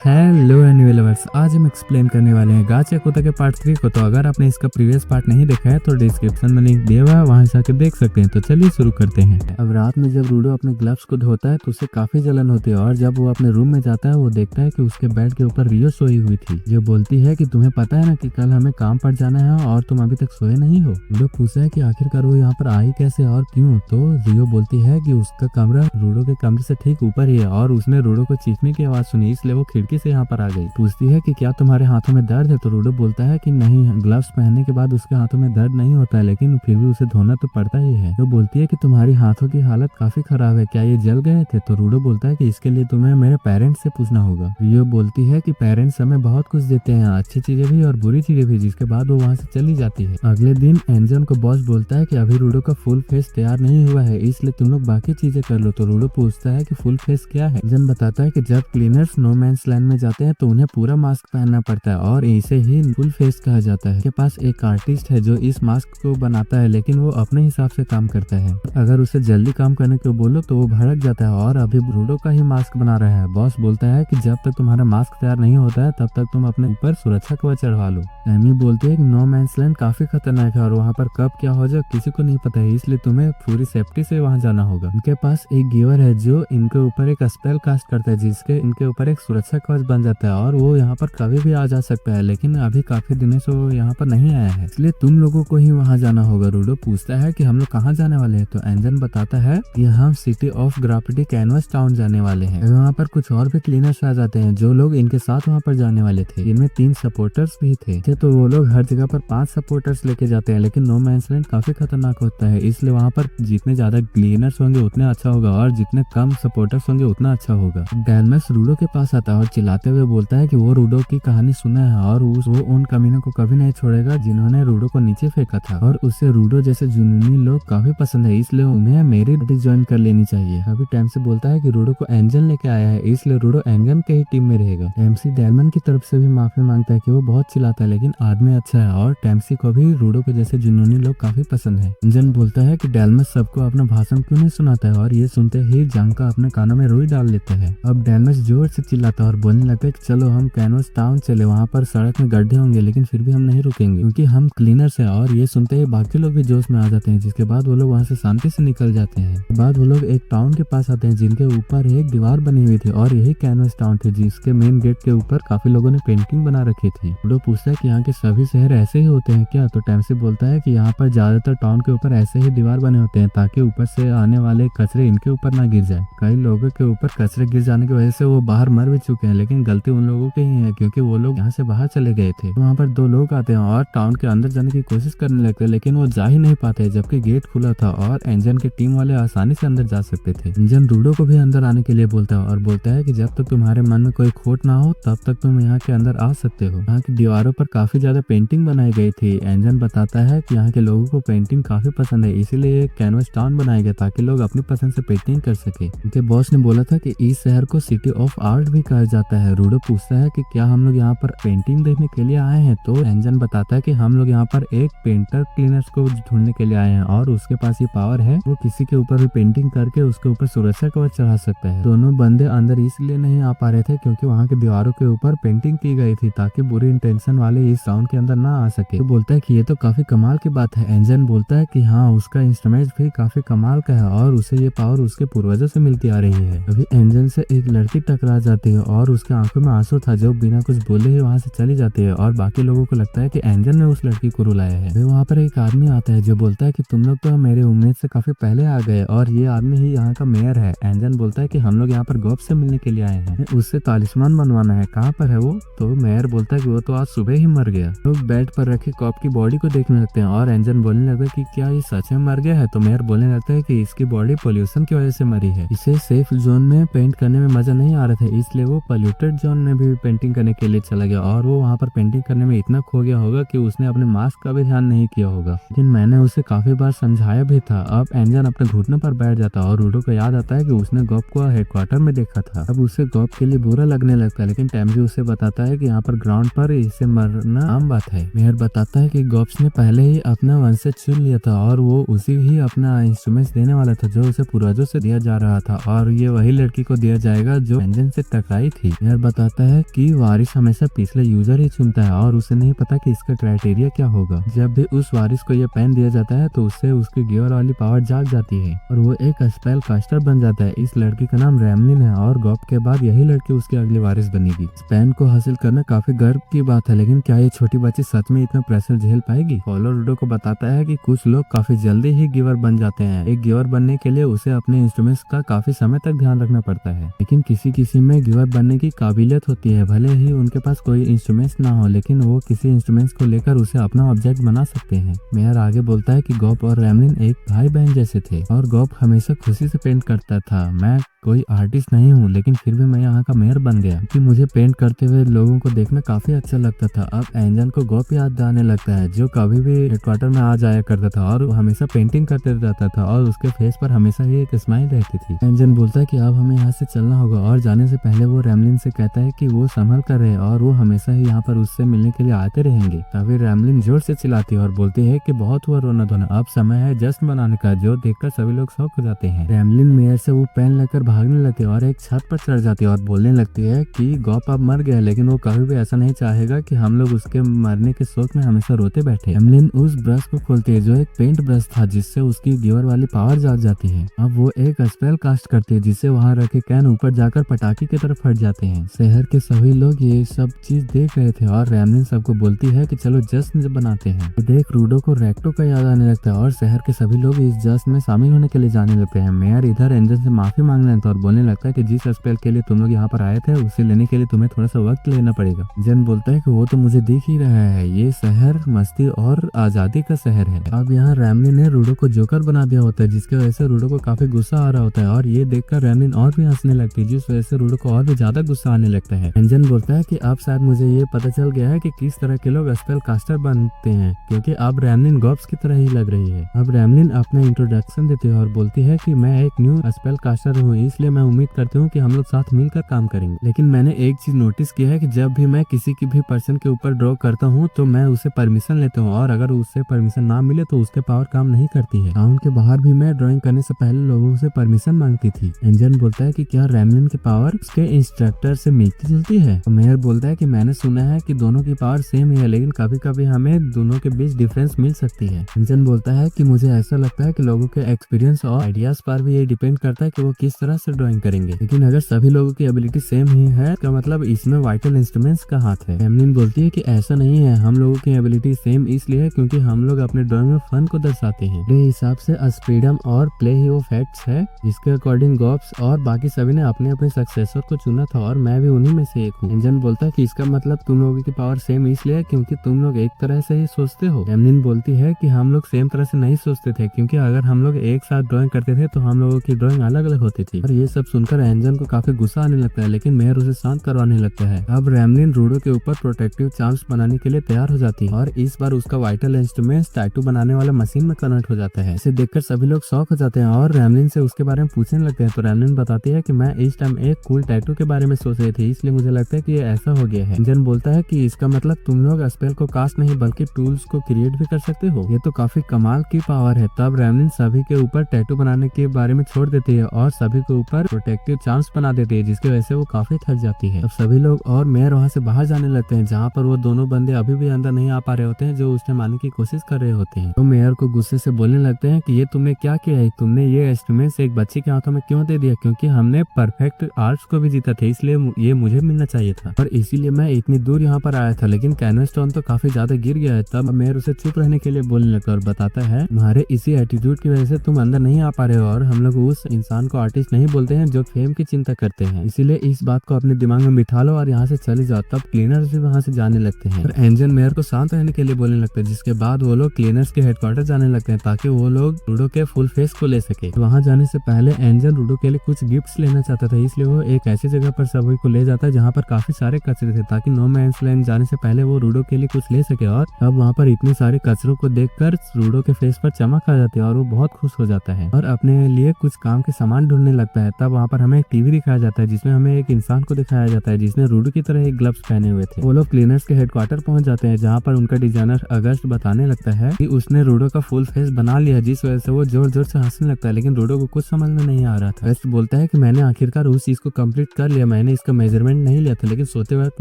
Hello anime lovers, आज हम explain करने वाले हैं गाचा कुत्ता के पार्ट 3 को। तो अगर आपने इसका प्रीवियस पार्ट नहीं देखा है तो डिस्क्रिप्शन में लिंक दिया हुआ है, वहां से आके देख सकते हैं। तो चलिए शुरू करते हैं। अब रात में जब रूडो अपने ग्लव्स को धोता है तो उसे काफी जलन होती है और जब वो अपने रूम में जाता है वो देखता है कि उसके बेड के ऊपर रियो सोई हुई थी, जो बोलती है कि तुम्हें पता है ना कि कल हमें काम पर जाना है और तुम अभी तक सोए नहीं हो। रूडो पूछता है कि आखिरकार वो यहाँ पर आई कैसे और क्यों। तो रियो बोलती है कि उसका कमरा रूडो के कमरे से ठीक ऊपर ही है और उसने रूडो को चीखने की आवाज सुनी, इसलिए वो खिड़की से यहाँ पर आ गई। पूछती है कि क्या तुम्हारे हाथों में दर्द है, तो रूडो बोलता है कि नहीं, ग्लव्स पहनने के बाद उसके हाथों में दर्द नहीं होता है, लेकिन फिर भी उसे धोना तो पड़ता ही है। तो बोलती है कि तुम्हारी हाथों की हालत काफी खराब है, क्या ये जल गए थे। तो रूडो बोलता है कि इसके लिए तुम्हें मेरे पेरेंट्स से पूछना होगा। रियो बोलती है कि पेरेंट्स हमें बहुत कुछ देते हैं, अच्छी चीजें भी और बुरी चीजें भी, जिसके बाद वो वहाँ से चली जाती है। अगले दिन एंजन को बॉस बोलता है कि अभी रूडो का फुल फेस तैयार नहीं हुआ है, इसलिए तुम लोग बाकी चीजें कर लो। तो रूडो पूछता है कि फुल फेस क्या है। एंजन बताता है कि जब क्लीनर्स नो मैंस लैंड में जाते हैं तो उन्हें पूरा मास्क पहनना पड़ता है और इसे ही फुल फेस कहा जाता है। के पास एक आर्टिस्ट है जो इस मास्क को बनाता है, लेकिन वो अपने हिसाब से काम करता है। अगर उसे जल्दी काम करने को बोलो तो वो भड़क जाता है और अभी रूडो का ही मास्क बना रहा है। बॉस बोलता है कि जब तक तुम्हारा मास्क तैयार नहीं होता है तब तक तुम अपने ऊपर सुरक्षा कवच चढ़वा लो। एमी बोलती है कि नो मैंस लैंड काफी खतरनाक है और वहाँ पर कब क्या हो जाए किसी को नहीं पता है, इसलिए तुम्हें पूरी सेफ्टी से वहाँ जाना होगा। उनके पास एक गिवर है जो इनके ऊपर एक स्पेल कास्ट करता है, जिसके इनके ऊपर एक सुरक्षा कवच बन जाता है और वो यहाँ पर कभी भी आ जा सकता है, लेकिन अभी काफी दिनों से वो यहाँ पर नहीं आया है, इसलिए तुम लोगों को ही वहाँ जाना होगा। रूडो पूछता है कि हम लोग कहाँ जाने वाले हैं। तो एंजन बताता है कि हम city of graffiti canvas town जाने वाले हैं। वहाँ पर कुछ और भी क्लीनर्स आ जाते हैं जो लोग इनके साथ वहाँ पर जाने वाले थे, इनमें 3 सपोर्टर्स भी थे। तो वो लोग हर जगह पर 5 सपोर्टर्स लेके जाते हैं, लेकिन नो मैंस लैंड काफी खतरनाक होता है, इसलिए वहाँ पर जितने ज्यादा क्लीनर्स होंगे उतने अच्छा होगा और जितने कम सपोर्टर्स होंगे उतना अच्छा होगा। डेलमस रूडो के पास आता है और चिल्लाते हुए बोलता है कि वो रूडो की कहानी सुना है और वो उन कमीनों को कभी नहीं छोड़ेगा जिन्होंने रूडो को नीचे फेंका था, और उसे रूडो जैसे जुनूनी लोग काफी पसंद है, इसलिए उन्हें मेरी पार्टी ज्वाइन कर लेनी चाहिए। अभी टाइम से बोलता है कि रूडो को एंजन लेके आया है, इसलिए रूडो एंजन के ही टीम में रहेगा। टेम्सी डेलमन की तरफ से भी माफी मांगता है कि वो बहुत चिल्लाता है, लेकिन आदमी अच्छा है और टेम्सी को भी रूडो के जैसे जुनूनी लोग काफी पसंद है। एंजन बोलता है कि डेलमस सबको अपना भाषण क्यों नहीं सुनाता है, और ये सुनते ही जांका अपने कानों में रुई डाल लेता है। अब डेलमस जोर से चिल्लाता है और बोलने लगता है कि चलो हम कैनवस टाउन चले, वहाँ पर सड़क में गड्ढे होंगे लेकिन फिर भी हम नहीं रुकेंगे क्योंकि हम क्लीनर्स हैं। और ये सुनते ही बाकी लोग भी जोश में आ जाते हैं, जिसके बाद वो लोग वहाँ से शांति से निकल जाते हैं। बाद वो लोग एक टाउन के पास आते हैं जिनके ऊपर एक दीवार बनी हुई थी और यही कैनवस टाउन थी, जिसके मेन गेट के ऊपर काफी लोगों ने पेंटिंग बना रखी थी। लोग पूछता है कि यहाँ के सभी शहर ऐसे ही होते हैं क्या। तो टैम्सी बोलता है कि यहाँ पर ज्यादातर टाउन के ऊपर ऐसे ही दीवार बने होते हैं ताकि ऊपर से आने वाले कचरे इनके ऊपर ना गिर जाए। कई लोगों के ऊपर कचरे गिर जाने की वजह से वो बाहर मर भी चुके हैं, लेकिन गलती उन लोगों की ही है क्योंकि वो लोग यहाँ से बाहर चले गए थे। वहाँ पर 2 लोग आते हैं और टाउन के अंदर जाने की कोशिश करने लगते हैं, लेकिन वो जा ही नहीं पाते जबकि गेट खुला था और एंजन के टीम वाले आसानी से अंदर जा सकते थे। एंजन रूडो को भी अंदर आने के लिए बोलता है और बोलता है कि जब तक तुम्हारे मन में कोई खोट ना हो तब तक तुम यहाँ के अंदर आ सकते हो। यहाँ की दीवारों पर काफी ज्यादा पेंटिंग बनाई गई थी। एंजन बताता है कि यहाँ के लोगों को पेंटिंग काफी पसंद है, इसीलिए कैनवस टाउन बनाया गया ताकि लोग अपनी पसंद से पेंटिंग कर सके। उनके बॉस ने बोला था कि इस शहर को सिटी ऑफ आर्ट भी कहा जाता है। रूडो पूछता है कि क्या हम लोग यहाँ पर पेंटिंग देखने के लिए आए हैं। तो एंजन बताता है कि हम लोग यहाँ पर एक पेंटर क्लीनर्स को ढूंढने के लिए आए हैं और उसके पास ये पावर है, वो किसी के ऊपर भी पेंटिंग करके उसके ऊपर सुरक्षा कवच चढ़ा सकता है। दोनों बंदे अंदर इसलिए नहीं आ पा रहे थे क्योंकि वहाँ की दीवारों के ऊपर पेंटिंग की गई थी ताकि बुरी इंटेंशन वाले इस टाउन के अंदर ना आ सके। तो बोलता है कि ये तो काफी कमाल की बात है। एंजन बोलता है कि हाँ, उसका इंस्ट्रूमेंट भी काफी कमाल का है और उसे ये पावर उसके पूर्वजों से मिलती आ रही है। अभी एंजन से एक लड़की टकरा जाती है और उसके आंखों में आंसू था, जो बिना कुछ बोले ही वहाँ से चली जाती है और बाकी लोगों को लगता है कि एंजन ने उस लड़की को रुलाया है। फिर वहाँ पर एक आदमी आता है जो बोलता है कि तुम लोग तो मेरे उम्मीद से काफी पहले आ गए और ये आदमी ही यहाँ का मेयर है। एंजन बोलता है कि हम लोग यहाँ पर गॉब से मिलने के लिए आए हैं, उससे तालिस्मान बनवाना है, कहाँ पर है वो। तो मेयर बोलता है कि वो तो आज सुबह ही मर गया। लोग बेड पर रखे कॉप की बॉडी को देखने लगते हैं और एंजन बोलने लगता है कि क्या ये सच में मर गया है। तो मेयर बोलने लगता है कि इसकी बॉडी पोल्यूशन की वजह से मरी है, इसे सेफ जोन में पेंट करने में मजा नहीं आ रहा था, इसलिए वो पोल्यूटेड जोन में भी पेंट पेंटिंग करने के लिए चला गया और वो वहाँ पर पेंटिंग करने में इतना खो गया होगा कि उसने अपने मास्क का भी ध्यान नहीं किया होगा। लेकिन मैंने उसे काफी बार समझाया भी था। अब एंजन अपने घुटनों पर बैठ जाता और रूडो को याद आता है कि उसने गॉब को हेडक्वार्टर में देखा था। अब उसे गॉब के लिए बुरा लगने लगता है, लेकिन टैमजी उसे बताता है कि यहाँ पर ग्राउंड पर इसे मरना आम बात है। मेयर बताता है कि गॉब्स ने पहले ही अपना वंशज चुन लिया था और वो उसी ही अपना इंस्ट्रूमेंट्स देने वाला था जो उसे पूर्वजों से दिया जा रहा था और ये वही लड़की को दिया जाएगा जो एंजन से टकराई थी। मेयर बताता है कि वारिस हमेशा पिछले यूजर ही चुनता है और उसे नहीं पता कि इसका क्राइटेरिया क्या होगा। जब भी उस वारिस को ये पेन दिया जाता है तो उससे उसकी गिवर वाली पावर जाग जाती है और वो एक स्पेल कास्टर बन जाता है। इस लड़की का नाम रैमलिन है और गॉब के बाद यही लड़की उसकी अगली वारिस बनेगी। इस पेन को हासिल करना काफी गर्व की बात है, लेकिन क्या ये छोटी बच्ची सच में इतना प्रेशर झेल पाएगी? फॉलो रूडो को बताता है कि कुछ लोग काफी जल्दी ही गिवर बन जाते हैं। एक गिवर बनने के लिए उसे अपने इंस्ट्रूमेंट्स का काफी समय तक ध्यान रखना पड़ता है, लेकिन किसी में गिवर बनने की काबिलियत होती है। भले ही उनके पास कोई इंस्ट्रूमेंट्स ना हो, लेकिन वो किसी इंस्ट्रूमेंट्स को लेकर उसे अपना ऑब्जेक्ट बना सकते हैं। मेयर आगे बोलता है कि गॉब और रैमलिन एक भाई बहन जैसे थे और गॉब हमेशा खुशी से पेंट करता था। मैं कोई आर्टिस्ट नहीं हूँ, लेकिन फिर भी मैं यहाँ का मेयर बन गया क्योंकि मुझे पेंट करते हुए लोगों को देखना काफी अच्छा लगता था। अब एंजन को गॉब याद आने लगता है जो कभी भी हेडक्वार्टर में आ जाया करता था और हमेशा पेंटिंग करते रहता था और उसके फेस पर हमेशा ही एक स्माइल रहती थी। एंजन बोलता है कि अब हमें यहाँ से चलना होगा और जाने से पहले वो रैमलिन से कहता है कि वो संभल कर रहे और वो हमेशा ही यहाँ पर उससे मिलने के लिए आते रहेंगे। तभी रैमलिन जोर से चिल्लाती है और बोलती है कि बहुत हुआ रोना धोना, अब समय है जश्न मनाने का, जो देखकर सभी लोग शौक हो जाते हैं। रैमलिन मेयर से वो पेन लेकर भागने लगती है और एक छत पर चढ़ जाती है और बोलने लगती है कि गॉब अब मर गया, लेकिन वो कभी भी ऐसा नहीं चाहेगा कि हम लोग उसके मरने के शोक में हमेशा रोते बैठे। रैमलिन उस ब्रश को खोलती है जो एक पेंट ब्रश था जिससे उसकी गिवर वाली पावर जाग जाती है। अब वो एक स्पेल कास्ट करती है जिससे वहाँ रखे कैन ऊपर जाकर पटाखे की तरफ फट जाते हैं। शहर के सभी लोग ये सब चीज देख रहे थे और रैमलिन सबको बोलती है कि चलो जश्न बनाते हैं। देख रूडो को रेक्टो का याद आने लगता है और शहर के सभी लोग इस जश्न में शामिल होने के लिए जाने लगते हैं। मेयर इधर एंजन से माफी मांगने लगता है और बोलने लगता है कि जिस स्पेल के लिए तुम लोग यहाँ पर आए थे उसे लेने के लिए तुम्हें थोड़ा सा वक्त लेना पड़ेगा। जन बोलता है कि वो तो मुझे दिख ही रहा है, ये शहर मस्ती और आजादी का शहर है। अब यहाँ रैमलिन ने रूडो को जोकर बना दिया होता है जिसकी वजह से रूडो को काफी गुस्सा आ रहा होता है और ये देखकर रैमलिन और भी हंसने लगती है जिस वजह से रूडो को और भी ज्यादा गुस्सा आने लगता है। एंजन बोलता है कि अब शायद मुझे ये पता चल गया है कि किस तरह के लोग स्पेल कास्टर बनते हैं, क्योंकि अब रैमलिन गॉब्स की तरह ही लग रही है। अब रैमलिन अपना इंट्रोडक्शन देती है और बोलती है कि मैं एक न्यू स्पेल कास्टर हूँ, इसलिए मैं उम्मीद करती हूँ कि हम लोग साथ मिलकर काम करेंगे। लेकिन मैंने एक चीज नोटिस किया है कि जब भी मैं किसी की भी पर्सन के ऊपर ड्रॉ करता हूँ तो मैं उसे परमिशन लेता हूँ और अगर उससे परमिशन ना मिले तो उसके पावर काम नहीं करती है। टाउन के बाहर भी मैं ड्राइंग करने से पहले लोगों से परमिशन मांगती थी। एंजन बोलता है कि क्या रैमलिन की पावर उसके इंस्ट्रक्टर से मिलती जुलती है? तो मेयर बोलता है कि मैंने सुना है कि दोनों की पावर सेम ही है, लेकिन कभी कभी हमें दोनों के बीच डिफरेंस मिल सकती है। एंजन बोलता है कि मुझे ऐसा लगता है कि लोगों के एक्सपीरियंस और आइडियाज पर भी ये डिपेंड करता है कि वो किस तरह से ड्राइंग करेंगे, लेकिन अगर सभी लोगों की एबिलिटी सेम ही है तो मतलब इसमें वाइटल इंस्ट्रूमेंट्स का हाथ है। रैमलिन बोलती है कि ऐसा नहीं है, हम लोगों की एबिलिटी सेम इसलिए है क्योंकि हम लोग अपने ड्राइंग में फन को दर्शाते हैं। मेरे हिसाब से फ्रीडम और प्ले ही वो फैक्ट्स है जिसके अकॉर्डिंग गॉब्स और बाकी सभी ने अपने अपने सक्सेसर को चुना था और मैं भी उन्हीं में से एक हूँ। एंजन बोलता है कि इसका मतलब तुम लोगों की पावर सेम इसलिए है क्योंकि तुम लोग एक तरह से ही सोचते हो। रैमलिन बोलती है कि हम लोग सेम तरह से नहीं सोचते थे, क्योंकि अगर हम लोग एक साथ ड्राइंग करते थे तो हम लोगों की ड्राइंग अलग अलग होती थी। और ये सब सुनकर एंजन को काफी गुस्सा आने लगता है, लेकिन मेयर उसे शांत करवाने लगता है। अब रैमलिन रूडो के ऊपर प्रोटेक्टिव चार्म्स बनाने के लिए तैयार हो जाती है और इस बार उसका वाइटल इंस्ट्रूमेंट टैटू बनाने वाला मशीन में कन्वर्ट हो जाता है। इसे देखकर सभी लोग शॉक हो जाते हैं और रैमलिन से उसके बारे में पूछने लगते हैं। तो रैमलिन बताती है कि मैं इस टाइम एक कूल टैटू के बारे में सोच रही थी, इसलिए मुझे लगता है कि ये ऐसा हो गया है। एंजन बोलता है कि इसका मतलब तुम लोग स्पेल को कास्ट नहीं बल्कि टूल्स को क्रिएट भी कर सकते हो, ये तो काफी कमाल की पावर है। तब रैमलिन सभी के ऊपर टैटू बनाने के बारे में छोड़ देती है और सभी के ऊपर प्रोटेक्टिव चार्म्स बना देती है, जिसकी वजह से वो काफी थक जाती है। अब सभी लोग और मेयर वहाँ से बाहर जाने लगते हैं, जहाँ पर वो दोनों बंदे अभी भी अंदर नहीं आ पा रहे होते हैं जो उसने मारने की कोशिश कर रहे होते हैं। तो मेयर को गुस्से से बोलने लगते हैं कि ये तुमने क्या किया है, तुमने ये इंस्ट्रूमेंट्स एक बच्चे के हाथों में क्यों दे दिया, क्योंकि हमने परफेक्ट आर्ट्स को भी जीता था, इसलिए ये मुझे मिलना चाहिए था और इसीलिए मैं इतनी दूर यहाँ पर आया था, लेकिन कैनवस्टोन तो काफी ज्यादा गिर गया है। तब मेयर उसे चुप रहने के लिए बोलने लगता है और बताता है तुम्हारे इसी एटीट्यूड की वजह से तुम अंदर नहीं आ पा रहे हो और हम लोग उस इंसान को आर्टिस्ट नहीं बोलते हैं जो फेम की चिंता करते हैं, इसीलिए इस बात को अपने दिमाग में बिठा लो और यहाँ से चले जाओ। तब क्लीनर्स भी वहाँ से जाने लगते हैं और एंजन मेयर को शांत रहने के लिए बोलने लगते हैं, जिसके बाद वो लोग क्लीनर्स के हेडक्वार्टर जाने लगते हैं ताकि वो लोग रूडो के फुल फेस को ले सके। वहाँ जाने से पहले एंजन रूडो के लिए कुछ गिफ्ट्स लेना चाहता था, इसलिए वो एक ऐसी जगह पर सभी को ले जाता है जहाँ पर काफी सारे कचरे थे ताकि नो मैंस लैंड जाने से पहले वो रूडो के लिए कुछ ले सके। और अब वहाँ पर इतने सारे कचरों को देखकर रूडो के फेस पर चमक आ जाती है और वो बहुत खुश हो जाता है और अपने लिए कुछ काम के सामान ढूंढने लगता है। तब वहाँ पर हमें एक टीवी दिखाया जाता है जिसमें हमें एक इंसान को दिखाया जाता है जिसने रूडो की तरह एक ग्लव्स पहने हुए थे। वो लोग क्लीनर्स के हेडक्वार्टर पहुंच जाते हैं जहाँ पर उनका डिजाइनर अगस्त बताने लगता है कि उसने रूडो का फुल फेस बना लिया, जिस वजह से वो जोर जोर से हंसने लगता है। लेकिन रूडो को कुछ समझ में नहीं आ रहा था। अगस्त बोलता है कि मैंने आखिरकार उस चीज को कंप्लीट कर लिया, मैंने इसका मेजरमेंट नहीं लिया था लेकिन सोते वक्त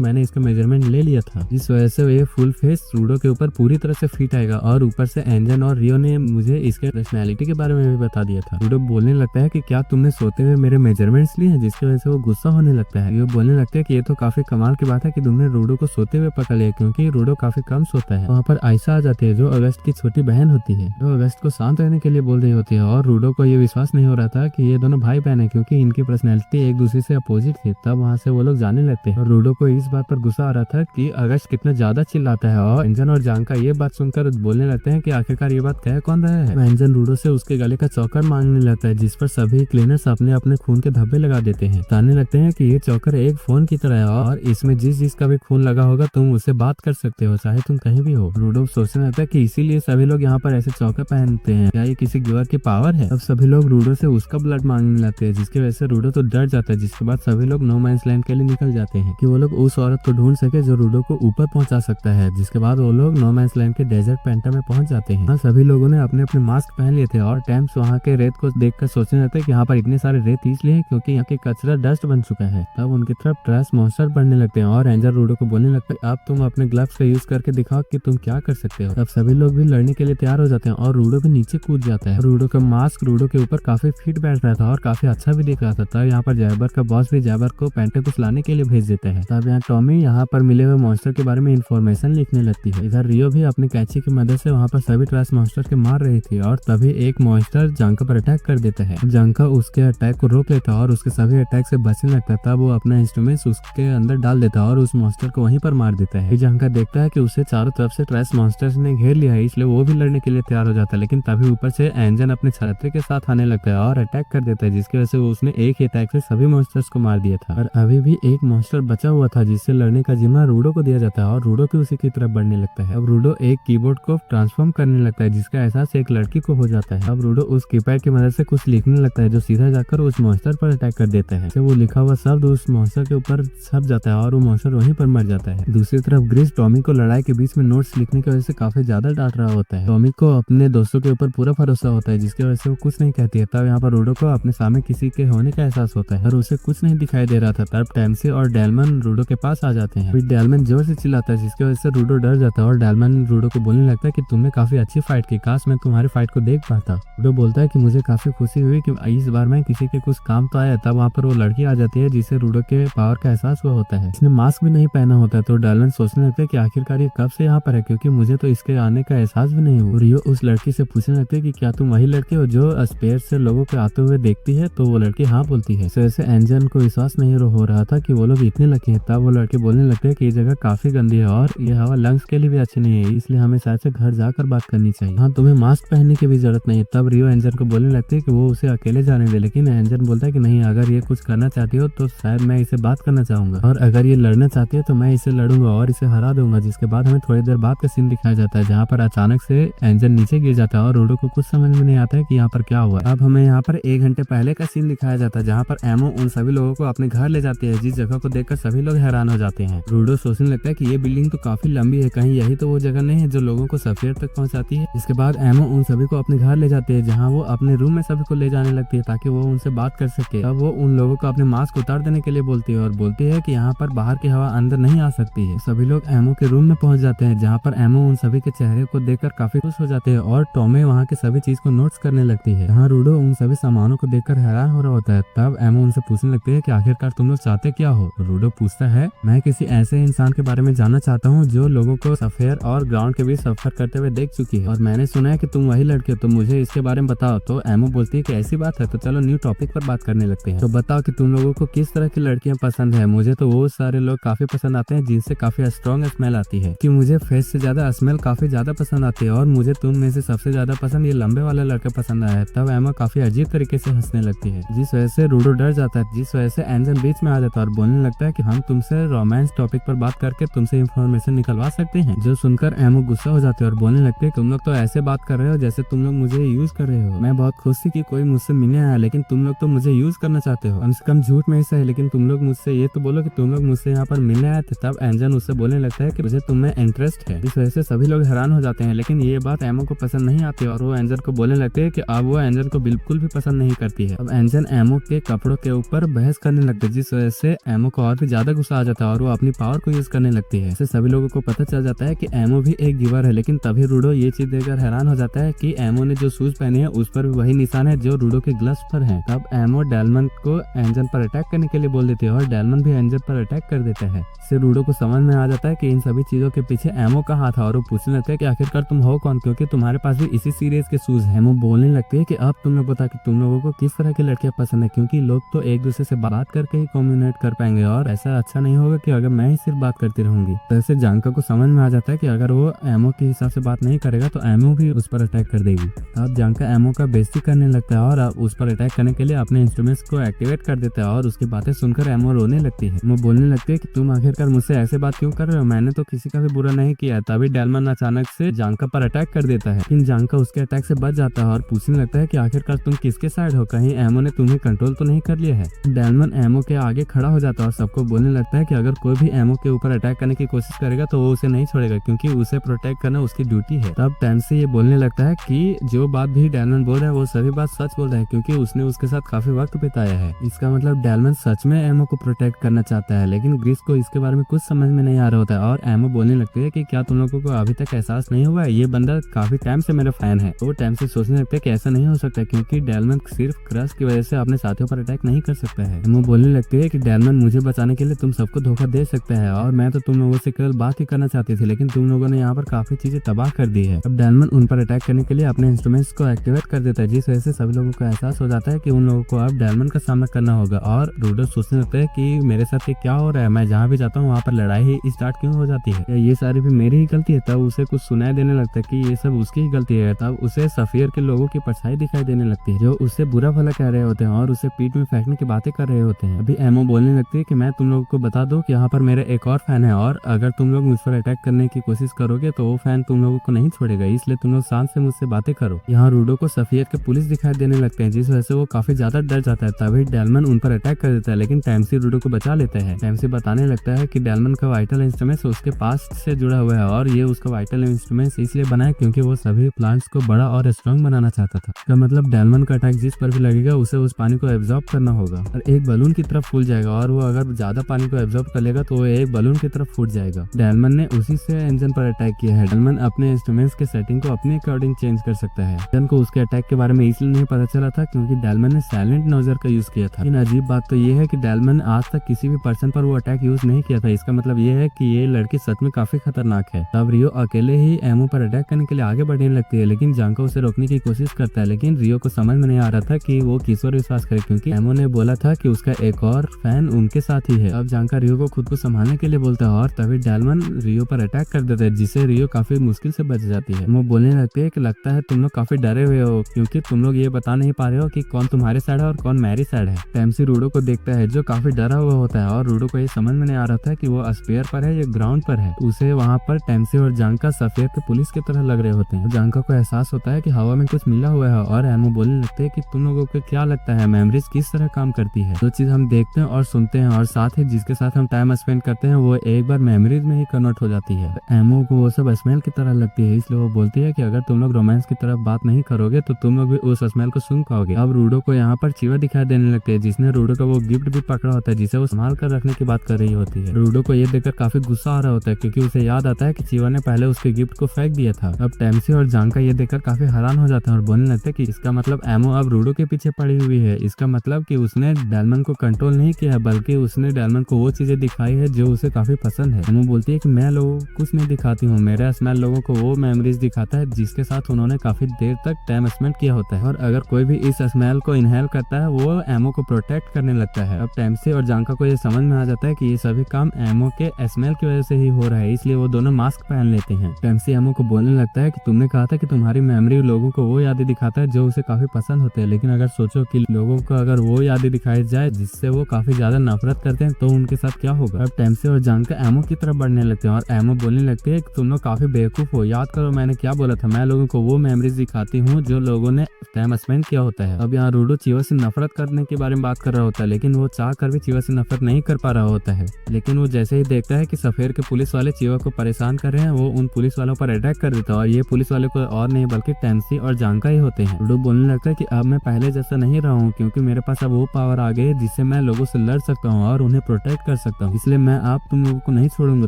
मैंने इसका मेजरमेंट ले लिया था, जिस वजह से ये फुल फेस रूडो के ऊपर पूरी तरह से फिट आएगा। और ऊपर से एंजन और रियो ने मुझे इसके पर्सनैलिटी के बारे में भी बता दिया था। रूडो बोलने लगता है कि क्या तुमने सोते हुए मेरे मेजरमेंट्स लिए हैं, जिसकी वजह से वो गुस्सा होने लगता है। रियो बोलने लगता है कि ये तो काफी कमाल की बात है कि तुमने रूडो को सोते हुए पकड़ लिया, क्योंकि रूडो काफी कम सोता है। वहाँ पर आयशा आ जाती है जो अगस्त की छोटी बहन होती है, जो अगस्त को शांत रहने के लिए बोल रही होती है। और रूडो को ये विश्वास नहीं हो रहा था कि ये दोनों भाई बहन है, क्योंकि इनकी पर्सनैलिटी एक दूसरे से अपोजिट थी। तब वहाँ से वो लोग जाने लगते हैं और रूडो को इस बात पर गुस्सा आ रहा था कि अगस्त कितना ज्यादा चिल्लाता है। और एंजन और जांका ये बात सुनकर बोलने लगते हैं कि आखिरकार ये बात कह कौन रहा है। एंजन रूडो से उसके गले का चौकर मांगने लगता है, जिस पर सभी क्लीनर्स अपने अपने खून के धब्बे लगा देते हैं। बताने लगते हैं कि ये चौकर एक फोन की तरह है और इसमें जिस का भी खून लगा होगा तुम उससे बात कर सकते हो, चाहे तुम कहीं भी हो। रूडो सोचने लगता है कि इसीलिए सभी लोग यहाँ पर ऐसे चौकर पहनते हैं, क्या ये किसी गिवर की पावर है। अब सभी लोग रूडो से उसका ब्लड मांगने लगते हैं, जिसकी वजह से रूडो तो डर जाता है। जिसके बाद सभी लोग नो मैंस लैंड के लिए निकल जाते हैं कि वो लोग उस औरत को ढूंढ सके जो रूडो को ऊपर पहुंचा सकता है। जिसके बाद वो लोग नो मैंस लैंड के डेजर्ट पेंटा में पहुंच जाते हैं। सभी लोगों ने अपने अपने मास्क पहन लिए थे और टैम्स वहाँ के रेत को देखकर सोचने लगते हैं कि यहाँ पर इतने सारे रेत इसलिए है क्योंकि यहाँ के कचरा डस्ट बन चुका है। तब उनकी तरफ ट्रैश मॉन्स्टर बढ़ने लगते हैं और एंजल रूडो को बोलने लगता है अब तुम अपने ग्लव्स का यूज करके दिखाओ कि तुम क्या कर सकते हो। तब सभी लोग भी लड़ने के लिए तैयार हो जाते हैं और रूडो भी नीचे कूद जाता है। रूडो का मास्क रूडो के ऊपर काफी फिट बैठ रहा था और काफी अच्छा भी दिख रहा था। तब यहाँ पर जैबर का बॉस भी जैबर को पेंटाकुस लाने के लिए भेज देता है। तब यहाँ टॉमी यहाँ पर मिले हुए मॉन्स्टर के बारे में इन्फॉर्मेशन लिखने लगती है। इधर रियो भी अपनी कैंची की मदद से वहाँ पर सभी ट्रैश मॉन्स्टर के मार रही थी और तभी एक मॉन्स्टर जांका पर अटैक कर देता है। जांका उसके अटैक को रोक लेता है और उसके सभी अटैक से बचने लगता है। तब वो अपना इंस्ट्रूमेंट्स उसके अंदर डाल देता है और उस मॉन्स्टर को वहीं पर मार देता है। जांका देखता है कि उसे चारों तरफ से ट्रैश मॉन्स्टर्स ने घेर लिया है, इसलिए वो भी लड़ने के लिए तैयार हो जाता है। लेकिन तभी ऊपर से एंजन अपने छात्र के साथ आने लगता है और अटैक कर देता है, जिसकी वजह से उसने एक ही अटैक से सभी मॉन्स्टर्स को मार दिया था। और अभी भी एक मॉन्स्टर बचा हुआ था जिससे लड़ने का जिम्मा रूडो को दिया जाता है और रूडो भी उसी की तरफ बढ़ने लगता है। अब रूडो एक कीबोर्ड को ट्रांसफॉर्म करने लगता है जिसका एहसास एक लड़की को हो जाता है। अब रूडो उस कीपैड की मदद से कुछ लिखने लगता है जो सीधा जाकर उस मॉन्स्टर पर अटैक कर देता है। तो वो लिखा हुआ शब्द उस मॉन्स्टर के ऊपर छप जाता है और वो मॉन्स्टर वहीं पर मर जाता है। दूसरी तरफ ग्रिस टॉमी को लड़ाई के बीच में नोट्स लिखने की वजह से काफी ज्यादा डांट रहा होता है। टॉमी को अपने दोस्तों के ऊपर पूरा भरोसा होता है, जिसकी वजह से वो कुछ नहीं कहती है। तब यहाँ पर रूडो को अपने सामने किसी के होने का एहसास होता है और उसे कुछ नहीं दिखाई दे रहा था। तब टैम्सी और डेलमन रूडो के पास आ जाते हैं। फिर डेलमन जोर से चिल्लाता है, जिसकी वजह से रूडो डर जाता है और डेलमन रूडो को बोलने लगता है कि तुमने काफी अच्छी फाइट की, काश मैं तुम्हारी फाइट को देख पाता। रूडो बोलता है कि मुझे काफी खुशी हुई कि इस बार मैं किसी के कुछ काम तो आया। तब वहाँ पर वो लड़की आ जाती है जिसे रूडो के पावर का एहसास हुआ होता है। इसने मास्क भी नहीं पहना होता है। तो डेलमन सोचने लगता है कि आखिरकार ये कब से यहाँ पर है, क्योंकि मुझे तो इसके आने का एहसास भी नहीं हुआ। रियो उस लड़की से पूछने लगती है कि क्या तुम वही लड़की हो जो स्पेयर से लोगों के आते हुए देखती है। तो वो लड़की हाँ बोलती है। वैसे एंजन को विश्वास नहीं हो रहा था कि वो लोग इतने लकी हैं। तब वो लड़के बोलने लगते हैं कि ये जगह काफी गंदी है और ये हवा लंग्स के लिए भी अच्छी नहीं है, इसलिए हमें शायद से घर जाकर बात करनी चाहिए। हाँ, तुम्हें मास्क पहनने की भी जरूरत नहीं है। तब रियो एंजन को बोलने लगती है कि वो उसे अकेले जाने दे, लेकिन एंजन बोलता है कि नहीं, अगर ये कुछ करना चाहती हो तो शायद मैं इसे बात करना चाहूंगा, और अगर ये लड़ना चाहती है तो मैं इसे लड़ूंगा और इसे हरा दूंगा। जिसके बाद हमें थोड़ी देर बाद का सीन दिखाया जाता है जहाँ पर अचानक से एंजन नीचे गिर जाता है और रूडो को कुछ समझ में नहीं आता है कि यहाँ पर क्या हुआ। अब हमें यहाँ पर 1 घंटे पहले का सीन दिखाया जाता है जहाँ पर एमो उन सभी लोगों को अपने घर ले जाती है, जिस जगह को देखकर सभी लोग हैरान हो जाते हैं। रूडो सोचने लगता है कि ये बिल्डिंग तो काफी लंबी है, कहीं यही तो वो जगह नहीं है जो लोगों को सफेयर तक पहुंचाती है। इसके बाद एमो उन सभी को अपने घर ले जाती है जहाँ वो अपने रूम में सभी को ले जाने लगती है ताकि वो उनसे बात कर सके। अब वो उन लोगों को अपने मास्क उतार देने के लिए बोलती है और बोलती है कि यहाँ पर बाहर की हवा अंदर नहीं आ सकती है। सभी लोग एमो के रूम में पहुंच जाते हैं जहाँ पर एमो उन सभी के चेहरे को देखकर काफी खुश हो जाते हैं और टॉमे वहाँ के सभी चीज को नोट्स करने लगती है। यहाँ रूडो उन सभी सामानों को देखकर हैरान हो रहा होता है। तब एमो उनसे पूछने लगती है कि आखिरकार तुम लोग चाहते क्या हो। रूडो पूछता है, मैं किसी ऐसे इंसान के बारे में जानना चाहता हूँ जो लोगों को सफेयर और ग्राउंड के बीच सफर करते हुए देख चुकी है, और मैंने सुना है कि तुम वही लड़के हो, तो मुझे इसके बारे में बताओ। तो एमो बोलती है कि ऐसी बात है, तो चलो न्यू टॉपिक पर बात करने लगते हैं। तो बताओ कि तुम लोगों को किस तरह की लड़कियां पसंद है। मुझे तो वो सारे लोग काफी पसंद आते हैं जिनसे काफी स्ट्रॉन्ग स्मेल आती है, कि मुझे फेस से ज्यादा स्मेल काफी ज्यादा पसंद आती है, और मुझे तुम में से सबसे ज्यादा पसंद ये लंबे वाला लड़का पसंद आया है। तब एमा काफी अजीब तरीके से हंसने लगती है, जिस वजह से रूडो डर जाता है, जिस वजह से एंजन बीच में आ जाता है और बोलने लगता लगता है कि हम तुमसे रोमांस टॉपिक पर बात करके तुमसे इन्फॉर्मेशन निकलवा सकते हैं। जो सुनकर एमो गुस्सा हो जाते हैं और बोलने लगते हैं तुम लोग तो ऐसे बात कर रहे हो जैसे तुम लोग मुझे यूज कर रहे हो। मैं बहुत खुश थी कि कोई मुझसे मिलने आया, लेकिन तुम लोग तो मुझे यूज करना चाहते हो। कम से कम झूठ में ऐसा है, लेकिन तुम लोग मुझसे ये तो बोलो कि तुम लोग मुझसे यहाँ पर मिलने आए थे। तब एंजन उससे बोलने लगता है कि मुझे तुम में इंटरेस्ट है। इस वजह से सभी लोग हैरान हो जाते हैं, लेकिन ये बात एमो को पसंद नहीं आती और वो एंजन को बोलने लगते हैं कि अब वो एंजन को बिल्कुल भी पसंद नहीं करती है। अब एंजन एमो के कपड़ों के ऊपर बहस करने लगते हैं, जिस वजह से एमो को और भी ज्यादा गुस्सा आ जाता है और वो अपनी पावर को यूज करने लगती है। इससे सभी लोगों को पता चल जाता है कि एमो भी एक गिवर है। लेकिन तभी रूडो ये चीज देखकर हैरान हो जाता है कि एमो ने जो शूज पहने हैं उस पर भी वही निशान है जो रूडो के ग्लव्स पर है। तब एमो डेलमन को एंजन पर अटैक करने के लिए बोल देती है और डेलमन भी एंजन पर अटैक कर देता है। इससे रूडो को समझ में आ जाता है कि इन सभी चीजों के पीछे एमो का हाथ है और वो पूछने लगता है कि आखिरकार तुम हो कौन, क्योंकि तुम्हारे पास भी इसी सीरीज के शूज है। एमो बोलने लगती है कि अब तुम लोग बता कि तुम लोगों को किस तरह की लड़कियां पसंद है, क्योंकि लोग तो एक दूसरे से बात करके ही कम्युनिकेट कर पाएंगे और ऐसा अच्छा नहीं होगा कि अगर मैं ही सिर्फ बात करती रहूंगी। तो ऐसे जानका को समझ में आ जाता है कि अगर वो एमो के हिसाब से बात नहीं करेगा तो एमो भी उस पर अटैक कर देगी। अब जानका एमो का बेइज्जती करने लगता है और उस पर अटैक करने के लिए अपने इंस्ट्रूमेंट्स को एक्टिवेट कर देता है और उसकी बातें सुनकर एमो रोने लगती है। वो बोलने लगती है कि तुम आखिरकार मुझसे ऐसे बात क्यों कर रहे हो, मैंने तो किसी का भी बुरा नहीं किया। तभी डेलमन अचानक से जानका पर अटैक कर देता है, लेकिन जानका उसके अटैक से बच जाता है और पूछने लगता है कि आखिरकार तुम किसके साइड हो, कहीं एमो ने तुम्हें कंट्रोल तो नहीं कर लिया है। डेलमन एमो के आगे खड़ा हो जाता है और सबको बोलने लगता है कि अगर कोई भी एमो के ऊपर अटैक करने की कोशिश करेगा तो वो उसे नहीं छोड़ेगा, क्योंकि उसे प्रोटेक्ट करना उसकी ड्यूटी है। तब टैमसी ये बोलने लगता है कि जो बात भी डेलमन बोल रहा है वो सभी बात सच बोल रहा है, क्योंकि उसने उसके साथ काफी वक्त बिताया है। इसका मतलब डेलमन सच में एमो को प्रोटेक्ट करना चाहता है। लेकिन ग्रिस को इसके बारे में कुछ समझ में नहीं आ रहा होता है और एमो बोलने लगती है कि क्या तुम लोगों को अभी तक एहसास नहीं हुआ है, ये बंदा काफी टाइम से मेरा फैन है। तो टाइम से सोचने लगता है कि ऐसा नहीं हो सकता, क्योंकि डेलमन सिर्फ क्रश की वजह से अपने साथियों पर अटैक नहीं कर सकता है। एमो बोलने लगती है कि डेलमन मुझे बचाने के लिए तुम सबको धोखा दे सकता है और मैं तो तुम लोगों से केवल बात ही करना चाहती थी, लेकिन तुम लोगों ने यहाँ पर काफी चीजें तबाह कर दी है। अब डेलमन उन पर अटैक करने के लिए अपने इंस्ट्रूमेंट्स को एक्टिवेट कर देता है, जिस वजह से सभी लोगों को एहसास हो जाता है कि उन लोगों को अब डेलमन का सामना करना होगा। और रूडो सोचने लगता है कि मेरे साथ ये क्या हो रहा है, मैं जहाँ भी जाता हूँ वहाँ पर लड़ाई ही स्टार्ट क्यों हो जाती है, ये सारी भी मेरी ही गलती है। तब उसे कुछ सुनाई देने लगता है कि ये सब उसकी ही गलती है। तब उसे सफियर के लोगों की परछाई दिखाई देने लगती है जो उससे बुरा भला कह रहे होते हैं और उसे पीठ में फेंकने की बातें कर रहे होते हैं। अभी एमो बोलने लगती है कि मैं तुम लोगों को बता दूं कि यहाँ पर मेरा एक और फैन है और अगर तुम लोग मुझ पर अटैक करने की कोशिश करोगे तो वो फैन तुम लोगों को नहीं छोड़ेगा, इसलिए तुम लोग शांत से मुझसे बातें करो। यहाँ रूडो को सफियर के पुलिस दिखाई देने लगते हैं, जिस वजह से वो काफी ज्यादा डर जाता है। तभी डेलमन उन पर अटैक कर देता है, लेकिन टैमसी रूडो को बचा लेता है। टैमसी बताने लगता है कि डेलमन का वाइटल इंस्ट्रूमेंट उसके पास से जुड़ा हुआ है और ये उसका वाइटल इंस्ट्रूमेंट इसलिए बनाया क्योंकि वो सभी प्लांट्स को बड़ा और स्ट्रॉन्ग बनाना चाहता था। तो मतलब डेलमन का अटैक जिस पर भी लगेगा उसे उस पानी को एब्जॉर्ब करना होगा और एक बलून की तरफ फूल जाएगा और वो अगर ज्यादा पानी को एब्जॉर्ब कर लेगा तो वो एक बलून की तरफ फूट जाएगा। डेलमन ने उसी से इंजन पर अटैक किया है। डेलमन अपने इंस्ट्रूमेंट्स के सेटिंग को अपने अकॉर्डिंग चेंज कर सकता है। इंजन को उसके अटैक के बारे में इसलिए नहीं पता चला था क्योंकि डेलमन ने साइलेंट नोजर का यूज किया था। लेकिन अजीब बात तो ये है कि डेलमन आज तक किसी भी पर्सन पर वो अटैक यूज नहीं किया था। इसका मतलब ये है कि ये लड़की सच में काफी खतरनाक है। तब रियो अकेले ही एमो पर अटैक करने के लिए आगे बढ़ने लगती है, लेकिन जानका उसे रोकने की कोशिश करता है। लेकिन रियो को समझ में नहीं आ रहा था कि वो किस पर विश्वास करे, क्योंकि एमो ने बोला था कि उसका एक और फैन उनके साथ ही है। अब जानका रियो को खुद को संभालने के लिए बोलता है और तभी डेलमन रियो पर अटैक कर देता है, जिससे रियो काफी मुश्किल से बच जाती है। वो बोलने लगती है कि लगता है तुम लोग काफी डरे हुए हो क्योंकि तुम लोग ये बता नहीं पा रहे हो कि कौन तुम्हारे साइड है और कौन मेरी साइड है। टैमसी रूडो को देखता है जो काफी डरा हुआ होता है और रूडो को ये समझ में नहीं आ रहा था कि वो स्पेयर पर है या ग्राउंड पर है। उसे वहाँ पर टैमसी और जानका सफेद के पुलिस की तरह लग रहे होते हैं। जानका को एहसास होता है कि हवा में कुछ मिला हुआ है और एमो बोलने लगते हैं कि तुम लोगों को क्या लगता है मेमोरीज किस तरह काम करती है। जो चीज हम देखते हैं और सुनते हैं और साथ ही जिसके साथ हम टाइम स्पेंड करते हैं वो एक बार मेमोरीज में ही कन्वर्ट हो जाती है। एमो को वो सब स्मेल की तरह लगती है, इसलिए वो बोलती है कि अगर तुम लोग रोमांस की तरफ बात नहीं करोगे तो तुम लोग भी उस स्मेल को सुन पाओगे। अब रूडो को यहाँ पर चीवा दिखाई देने लगते हैं, जिसने रूडो का वो गिफ्ट भी पकड़ा होता है जिसे वो संभाल कर रखने की बात कर रही होती है। रूडो को ये देखकर काफी गुस्सा आ रहा होता है क्योंकि उसे याद आता है कि चीवा ने पहले उसके गिफ्ट को फेंक दिया था। अब टैमसी और जानका ये देखकर काफी हैरान हो जाता है और बोलने लगते हैं कि इसका मतलब एमो अब रूडो के पीछे पड़ी हुई है। इसका मतलब कि उसने डेलमन को कंट्रोल नहीं किया है बल्कि उसने डेलमन को वो चीजें दिखाई है जो उसे काफी पसंद है। एमो बोलती है कि मैं लोगों को कुछ नहीं दिखाती हूँ, मेरा स्मेल लोगों को वो मेमोरीज दिखाता है जिसके साथ उन्होंने काफी देर तक टाइम स्पेंड किया होता है और अगर कोई भी इस स्मेल को इनहेल करता है वो एमो को प्रोटेक्ट करने लगता है। अब टैमसी और जानका को ये समझ में आ जाता है कि ये सभी काम एमो के स्मेल की वजह से ही हो रहा है, इसलिए वो दोनों मास्क पहन लेते हैं। टैमसी एमो को बोलने लगता है कि तुमने कहा था कि तुम्हारी मेमोरी लोगों को वो यादें दिखाता है जो उसे काफी पसंद होते हैं, लेकिन अगर सोचो कि लोगों को अगर वो यादें दिखाई जाए जिससे वो काफी ज्यादा नफरत बात करते हैं तो उनके साथ क्या होगा। अब टेम्सी और जानका एमओ की तरफ बढ़ने लगते हैं और एमओ बोलने लगते हैं कि तुम लोग काफी बेवकूफ हो, याद करो मैंने क्या बोला था, मैं लोगों को वो मेमोरीज दिखाती हूँ जो लोगों ने टाइम स्पेंड किया होता है। अब यहाँ रूडो चीवा से नफरत करने के बारे में बात कर रहा होता है, लेकिन वो चाह कर भी चीवा से नफरत नहीं कर पा रहा होता है। लेकिन वो जैसे ही देखता है कि सफेद के पुलिस वाले चीवा को परेशान कर रहे हैं, वो उन पुलिस वालों पर अटैक कर देता है और ये पुलिस वाले को और नहीं बल्कि टेम्सी और जानका ही होते हैं। रूडो बोलने लगता है कि अब मैं पहले जैसा नहीं रहा हूँ, क्योंकि मेरे पास अब वो पावर आ गई है जिससे मैं लोगों से लड़ सकता हूँ और उन्हें प्रोटेक्ट कर सकता हूँ, इसलिए मैं आप तुम लोगों को नहीं छोड़ूंगा।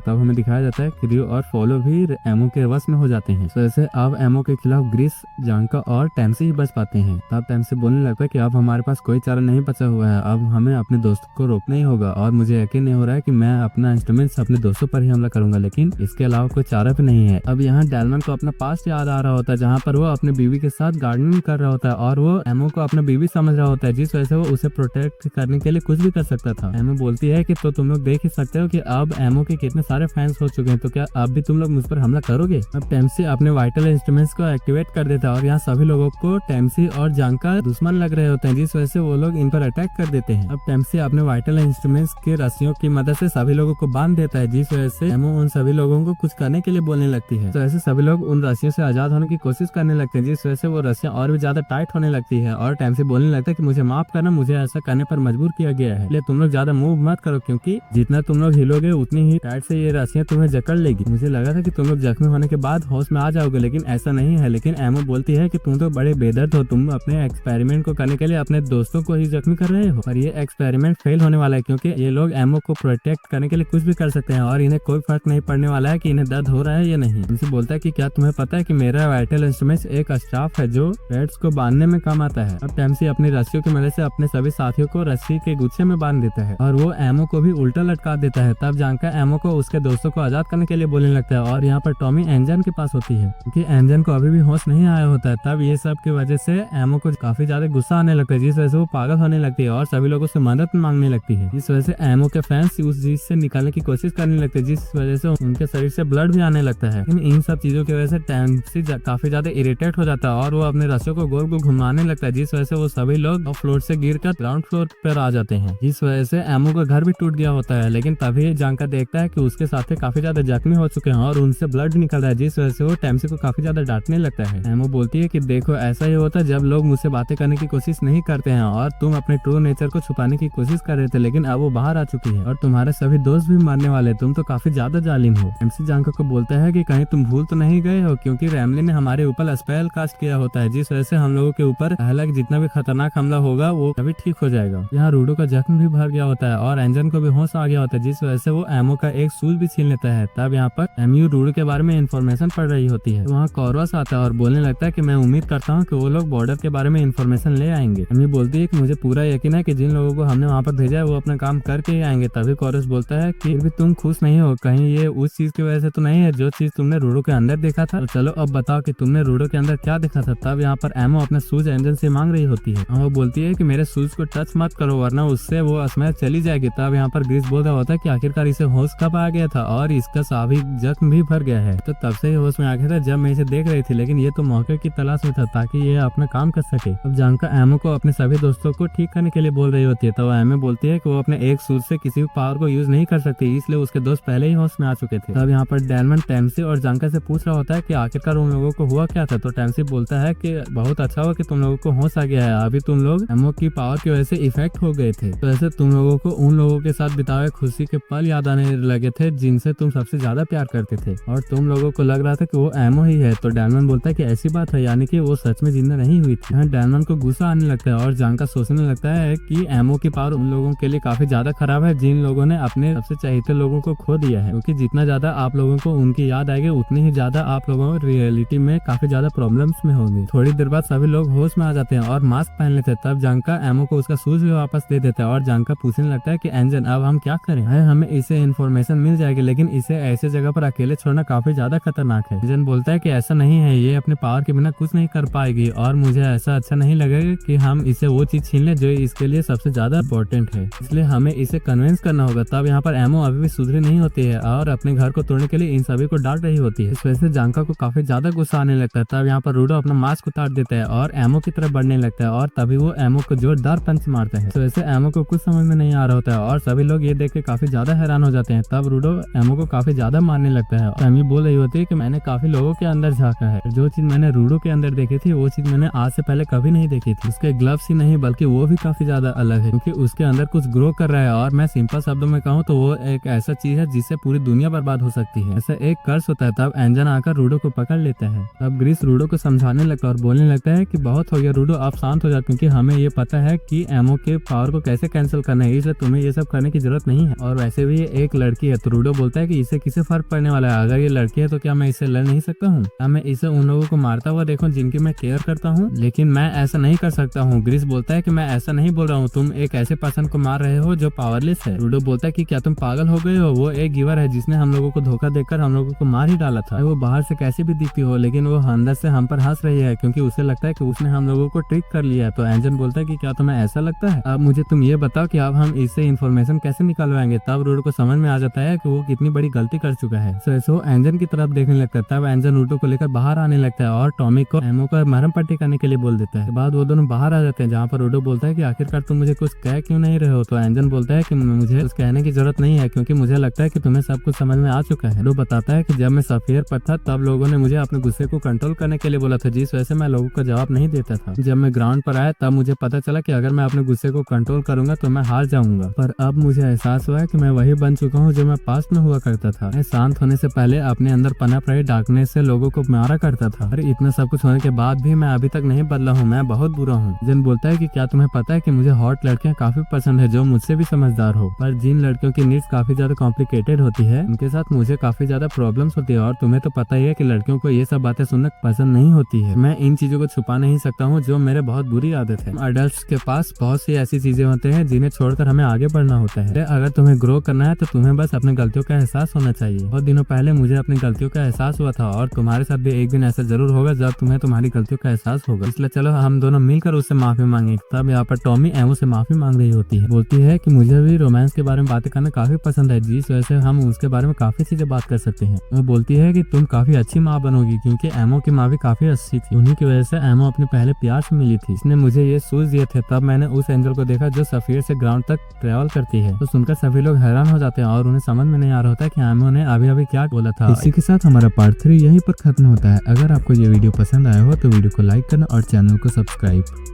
तब हमें दिखाया जाता है कि रियो और फॉलो भी एमओ के वश में हो जाते हैं। तो ऐसे अब एमओ के खिलाफ ग्रीस, जानका और टेम्सी ही बच पाते हैं। तब टेम्सी बोलने लगता है कि अब हमारे पास कोई चारा नहीं बचा हुआ है, अब हमें अपने दोस्तों को रोकना ही होगा और मुझे यकीन नहीं हो रहा है कि मैं अपना इंस्ट्रूमेंट्स अपने दोस्तों पर ही हमला करूंगा, लेकिन इसके अलावा कोई चारा भी नहीं है। अब यहाँ डेलमन को अपना पास्ट याद आ रहा होता है, जहाँ पर वो अपने बीवी के साथ गार्डनिंग कर रहा होता है और वो एमओ को अपना बीवी समझ रहा होता है, जिस वजह से वो उसे प्रोटेक्ट करने के लिए कुछ भी कर सकता था। एमओ बोलती है कि तो तुम लोग देख ही सकते हो कि अब एमओ के कितने सारे फैंस हो चुके हैं, तो क्या अब भी तुम लोग मुझ पर हमला करोगे। अब टेम्सी अपने वाइटल इंस्ट्रूमेंट्स को एक्टिवेट कर देता है और यहाँ सभी लोगों को टेम्सी और जानका दुश्मन लग रहे होते हैं, जिस वजह से वो लोग इन पर अटैक कर देते हैं। अब टेम्सी अपने वाइटल इंस्ट्रूमेंट्स के रस्सियों की मदद से सभी लोगों को बांध देता है, जिस वजह से एमओ उन सभी लोगों को कुछ करने के लिए बोलने लगती है। तो ऐसे सभी लोग उन रस्सियों से आजाद होने की कोशिश करने लगते हैं, जिस वजह से वो रस्सियां और भी ज्यादा टाइट होने लगती है और टेम्सी बोलने लगता है कि मुझे माफ करना, मुझे ऐसा करने पर मजबूर किया गया है, इसलिए तुम लोग ज्यादा मूव मत करो, क्योंकि जितना तुम लोग हिलोगे उतनी ही टाइट से ये रस्सियां तुम्हें जकड़ लेगी। मुझे लगा था कि तुम लोग जख्मी होने के बाद होश में आ जाओगे, लेकिन ऐसा नहीं है। लेकिन एमओ बोलती है कि तुम तो बड़े बेदर्द हो, तुम अपने एक्सपेरिमेंट को करने के लिए अपने दोस्तों को ही जख्मी कर रहे हो, पर ये एक्सपेरिमेंट फेल होने वाला है, क्योंकि ये लोग एमओ को प्रोटेक्ट करने के लिए कुछ भी कर सकते हैं और इन्हें कोई फर्क नहीं पड़ने वाला है कि इन्हें दर्द हो रहा है या नहीं। उनसे बोलता है कि क्या तुम्हें पता है कि मेरा वाइटल इंस्ट्रूमेंट एक स्टाफ है जो रेड्स को बांधने में काम आता है। अब टेम्सी अपनी रस्सियों की मदद से अपने सभी साथियों को रस्सी के गुच्छे में बांध देता है और वो एमओ को भी उल्टा लटका देता है। तब जानकर एमओ को उसके दोस्तों को आजाद करने के लिए बोलने लगता है और यहाँ पर टॉमी एंजन के पास होती है, क्योंकि एंजन को अभी भी होश नहीं आया होता है। तब ये सब की वजह से एमओ को काफी ज्यादा गुस्सा आने लगता है, जिस वजह से वो पागल होने लगती है और सभी लोगों से मदद मांगने लगती है। इस वजह से एमओ के फैंस उस चीज से निकालने की कोशिश करने लगते हैं, जिस वजह से उनके शरीर से ब्लड भी आने लगता है। इन सब चीजों की वजह से टेम्सी काफी ज्यादा इरिटेट हो जाता है और वो अपने रस्सियों को गोल गोल घुमाने लगता है, जिस वजह से वो सभी लोग फ्लोर से गिरकर ग्राउंड फ्लोर पर आ जाते हैं। इस वजह से एमओ का घर भी टूट गया होता है, लेकिन तभी जानकर देखता है कि उसके साथी काफी ज्यादा जख्मी हो चुके हैं और उनसे ब्लड निकल रहा है, जिस वजह से वो टेम्सी को काफी ज्यादा डांटने लगता है। एमओ बोलती है कि देखो ऐसा ही होता है जब लोग मुझसे बातें करने की कोशिश नहीं करते हैं और तुम अपने ट्रू नेचर को छुपाने की कोशिश कर रहे थे, लेकिन अब वो बाहर आ चुकी है और तुम्हारे सभी दोस्त भी मरने वाले, तुम तो काफी ज्यादा जालिम हो। टेम्सी जानकर को बोलता है कि कहीं तुम भूल तो नहीं गए हो, क्योंकि रैमली ने हमारे ऊपर स्पेल कास्ट किया होता है, जिस वजह से हम लोगों के ऊपर पहला जितना भी खतरनाक हमला होगा वो अभी ठीक हो जाएगा। यहाँ रूडो का जख्म भी भर गया होता है और एंजन को भी होश आ गया होता है, जिस वजह से वो एमओ का एक शूज भी छीन लेता है। तब यहाँ पर एमयू रूडो के बारे में इन्फॉर्मेशन पढ़ रही होती है, तो वहाँ कॉर्वस आता है और बोलने लगता है कि मैं उम्मीद करता हूँ कि वो लोग बॉर्डर के बारे में इन्फॉर्मेशन ले आएंगे। एमयू बोलती है कि मुझे पूरा यकीन है कि जिन लोगों को हमने वहाँ पर भेजा है वो अपना काम करके ही आएंगे। तभी कॉर्वस बोलता है कि फिर भी तुम खुश नहीं हो, कहीं ये उस चीज की वजह से तो नहीं है जो चीज तुमने रूडो के अंदर देखा था। तो चलो अब बताओ कि तुमने रूडो के अंदर क्या देखा था। तब यहाँ पर एमओ अपना शूज एंजन से मांग रही होती है, वो बोलती है कि मेरे शूज को टच मत करो वरना उससे वो स्मेल चली जाएगी। तब यहाँ पर ग्रीस बोल रहा होता है कि आखिरकार इसे होश कब आ गया था और इसका साभी जख्म भी भर गया है, तो तब से ही होश में आ गया था जब मैं इसे देख रही थी, लेकिन ये तो मौके की तलाश में था ताकि ये अपना काम कर सके। अब जानकर एमओ को अपने सभी दोस्तों को ठीक करने के लिए बोल रही होती है, तो एमओ बोलती है कि वो अपने एक शूज से किसी भी पावर को यूज नहीं कर सकती, इसलिए उसके दोस्त पहले ही होश में आ चुके थे। तब यहाँ पर डेलमन टेम्सी और जानकर से पूछ रहा होता है कि आखिरकार उन लोगों को हुआ क्या था। तो टेम्सी बोलता है कि बहुत अच्छा हुआ कि तुम लोगों को होश आ गया है, अभी तुम लोग एमओ की पावर की वजह से इफेक्ट हो गए थे, तो ऐसे तुम लोगों को उन लोगों के साथ बिताए खुशी के पल याद आने लगे थे जिनसे तुम सबसे ज्यादा प्यार करते थे और तुम लोगों को लग रहा था कि वो एमओ ही है। तो डेलमन बोलता है कि ऐसी बात है, यानी कि वो सच में जिंदा नहीं हुई थी। यहाँ डेलमन को गुस्सा आने लगता है और जानकर सोचने लगता है कि एमओ की पावर उन लोगों के लिए काफी ज्यादा खराब है जिन लोगों ने अपने सबसे चाहते लोगों को खो दिया है, क्योंकि जितना ज्यादा आप लोगों को उनकी याद आएगी उतनी ही ज्यादा आप लोगों को रियलिटी में काफी ज्यादा प्रॉब्लम्स में होंगी। थोड़ी देर बाद सभी लोग होश में आ जाते हैं और मास्क पहन लेते हैं। तब जानकर एमओ को उसका शूज भी वापस दे देता है और जानकर पूछने लगता है कि एंजन अब हम क्या करें। हमें इसे इन्फॉर्मेशन मिल जाएगी, लेकिन इसे ऐसे जगह पर अकेले छोड़ना काफी ज्यादा खतरनाक है। एंजन बोलता है कि ऐसा नहीं है, ये अपने पावर के बिना कुछ नहीं कर पाएगी और मुझे ऐसा अच्छा नहीं लगेगा कि हम इसे वो चीज छीन ले जो इसके लिए सबसे ज्यादा इम्पोर्टेंट है, इसलिए हमें इसे कन्विंस करना होगा। तब यहाँ पर एमओ अभी भी सुधरी नहीं होती है और अपने घर को तोड़ने के लिए इन सभी को डांट रही होती है। इस वजह से जानका को काफी ज्यादा गुस्सा आने लगता है। तब यहाँ पर रूडो अपना मास्क उतार देता है और एमओ की तरफ बढ़ने लगता है और तभी वो एमओ को जोरदार पंच मारता है। तो वैसे एमओ को कुछ समझ में नहीं आ रहा होता है और सभी लोग ये देख के काफी ज्यादा हैरान हो जाते हैं। तब रूडो एमो को काफी ज्यादा मारने लगता है और एमी बोल रही होती है कि मैंने काफी लोगों के अंदर झांका है, जो चीज मैंने रूडो के अंदर देखी थी वो चीज मैंने आज से पहले कभी नहीं देखी थी। उसके ग्लव्स ही नहीं बल्कि वो भी काफी ज्यादा अलग है, क्योंकि उसके अंदर कुछ ग्रो कर रहा है और मैं सिंपल शब्दों में कहूँ तो वो एक ऐसा चीज है जिससे पूरी दुनिया बर्बाद हो सकती है। ऐसा एक कर्स होता है। तब एंजन आकर रूडो को पकड़ लेता है। तब ग्रीस रूडो को समझाने लगता है और बोलने लगता है कि बहुत हो गया रूडो, आप शांत हो जाओ, क्योंकि हमें ये पता है कि एमओ के पावर को कैसे कैंसिल करना है, इसलिए तुम्हें ये सब करने की जरूरत नहीं है। और वैसे भी ये एक लड़की है। तो रूडो बोलता है कि इसे किसे फर्क पड़ने वाला है, अगर ये लड़की है तो क्या मैं इससे लड़ नहीं सकता हूँ? क्या मैं इसे उन लोगों को मारता हुआ देखूं जिनकी मैं केयर करता हूँ? लेकिन मैं ऐसा नहीं कर सकता हूँ। ग्रीस बोलता है कि मैं ऐसा नहीं बोल रहा हूँ, तुम एक ऐसे पर्सन को मार रहे हो जो पावरलेस है। रूडो बोलता है कि क्या तुम पागल हो गए हो? वो एक गिवर है जिसने हम लोगों को धोखा देकर हम लोगों को मार ही डाला था। वो बाहर से कैसी भी दिखती हो, लेकिन वो अंदर से हम पर हंस रही है क्योंकि उसे लगता है कि उसने हम लोगों को ट्रिक कर लिया है। तो एंजन बोलता है कि क्या तुम्हें ऐसा लगता है? अब मुझे तुम ये बताओ कि अब हम इससे इन्फॉर्मेशन कैसे निकलवाएंगे। तब रूडो को समझ में आ जाता है कि वो कितनी बड़ी गलती कर चुका है। सो एंजन की तरफ देखने लगता है। तब एंजन रूडो को लेकर बाहर आने लगता है और टॉमी को एमओ का मरहम पट्टी करने के लिए बोल देता है। बाद वो दोनों बाहर आ जाते हैं, जहाँ पर रूडो बोलता है कि आखिरकार तुम मुझे कुछ कह क्यों नहीं रहे हो? तो एंजन बोलता है कि मुझे कुछ कहने की जरूरत नहीं है, क्योंकि मुझे लगता है कि तुम्हें सब कुछ समझ में आ चुका है। रूडो बताता है कि जब मैं सफेयर पर था तब लोगों ने मुझे अपने गुस्से को कंट्रोल करने के लिए बोला था, जिस वजह से मैं लोगों का जवाब नहीं देता था। जब मैं ग्राउंड पर आया तब मुझे पता चला कि अगर मैं अपने गुस्से को कंट्रोल करूंगा तो मैं हार जाऊंगा। पर अब मुझे एहसास हुआ है कि मैं वही बन चुका हूँ जो मैं पास्ट में हुआ करता था। मैं शांत होने से पहले अपने अंदर पनप रहे डार्कनेस से लोगों को मारा करता था। अरे इतना सब कुछ होने के बाद भी मैं अभी तक नहीं बदला हूँ, मैं बहुत बुरा हूँ। जन बोलता है कि क्या तुम्हें पता है कि मुझे हॉट लड़कियां काफी पसंद है जो मुझसे भी समझदार हो, पर जिन लड़कियों की नीड्स काफी ज्यादा कॉम्प्लिकेटेड होती है उनके साथ मुझे काफी ज्यादा प्रॉब्लम्स होती है। और तुम्हें तो पता ही है कि लड़कियों को ये सब बातें सुनना पसंद नहीं होती है। मैं इन चीजों को छुपा नहीं सकता हूँ जो मेरे बहुत बुरी आदत है। अडल्ट्स के पास बहुत सी ऐसी चीजें होते हैं जिन्हें छोड़कर हमें आगे बढ़ना होता है। अगर तुम्हें ग्रो करना है तो तुम्हें बस अपनी गलतियों का एहसास होना चाहिए। बहुत दिनों पहले मुझे अपनी गलतियों का एहसास हुआ था और तुम्हारे साथ भी एक दिन ऐसा जरूर होगा जब तुम्हें तुम्हारी गलतियों का एहसास होगा। इसलिए चलो हम दोनों मिलकर उससे माफी मांगे। तब यहाँ पर टॉमी एमो से माफी मांग रही होती है। बोलती है कि मुझे भी रोमांस के बारे में बातें करना काफी पसंद है, जिस वजह से हम उसके बारे में काफी चीजें बात कर सकते हैं। वो बोलती है कि तुम काफी अच्छी माँ बनोगी, क्योंकि एमो की माँ भी काफी अच्छी थी। उन्हीं की वजह से एमो अपने पहले प्यार से मिली थी। इसने मुझे ये शूज दिए थे। तब मैंने उस एंजल को देखा जो सफेयर से ग्राउंड तक ट्रेवल करती है। तो सुनकर सभी लोग हैरान हो जाते हैं और उन्हें समझ में नहीं आ रहा होता है कि एमो ने अभी अभी क्या बोला था। इसी के साथ हमारा पार्ट 3 यहीं पर खत्म होता है। अगर आपको ये वीडियो पसंद आया हो तो वीडियो को लाइक करना और चैनल को सब्सक्राइब